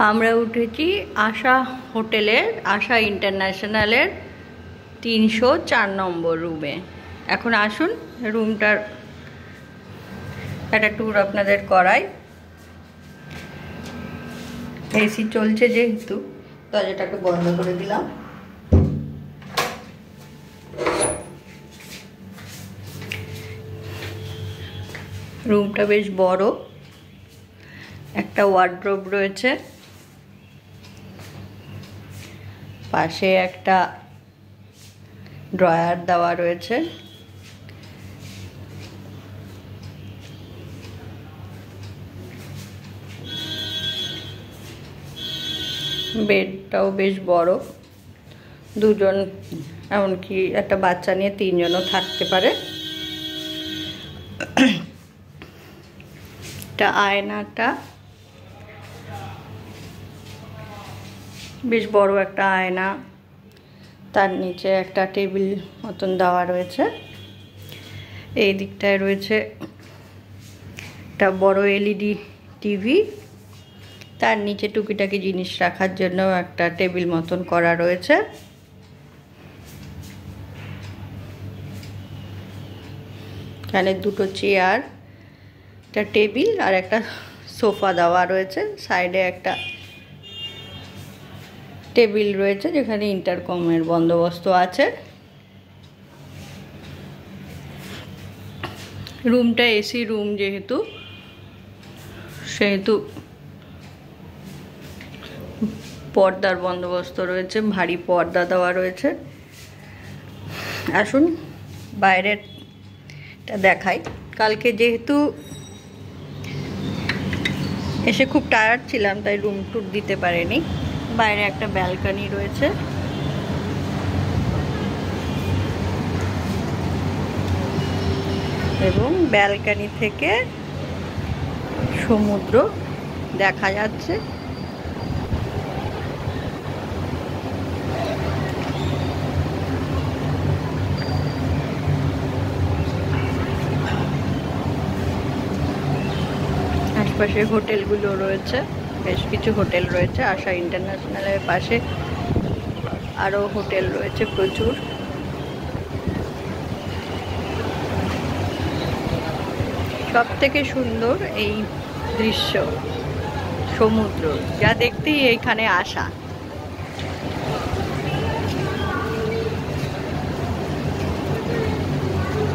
আমরা উঠেছি আশা হোটেলের, আশা ইন্টারন্যাশনালের 304 নম্বর রুমে। এখন আসুন রুমটার একটা ট্যুর আপনাদের করাই। এসি চলছে যেহেতু দরজাটাকে বন্ধ করে দিলাম। রুমটা বেশ বড়, একটা ওয়ার্ডরোব রয়েছে, পাশে একটা ড্রয়ার দেওয়া রয়েছে, বেডটাও বেশ বড়, দুজন এমনকি একটা বাচ্চা নিয়ে 3 জনও থাকতে পারে। আয়নাটা বেশ বড় একটা আয়না, তার নিচে একটা টেবিল মতন দেওয়া রয়েছে। এই দিকটায় রয়েছে একটা বড় এলইডি টিভি, তার নিচে টুকিটাকি জিনিস রাখার জন্য একটা টেবিল মতন করা রয়েছে। এখানে দুটো চেয়ার, একটা টেবিল আর একটা সোফা দেওয়া রয়েছে। সাইডে একটা টেবিল রয়েছে যেখানে ইন্টারকমের বন্দোবস্ত আছে। রুমটা এসি রুম যেহেতু পর্দার বন্দোবস্ত রয়েছে, ভারী পর্দা দেওয়া রয়েছে। আসুন বাইরেটা দেখাই। কালকে যেহেতু এসে খুব টায়ার্ড ছিলাম তাই রুম ট্যুর দিতে পারিনি। বাইরে একটা ব্যালকনি রয়েছে, এবং ব্যালকনি থেকে সমুদ্র দেখা যাচ্ছে। আশপাশে হোটেলগুলো রয়েছে, বেশ কিছু হোটেল রয়েছে। আশা ইন্টারন্যাশনালের পাশে আরও হোটেল রয়েছে প্রচুর। সব থেকে সুন্দর এই দৃশ্য, সমুদ্র, যা দেখতেই এইখানে আসা।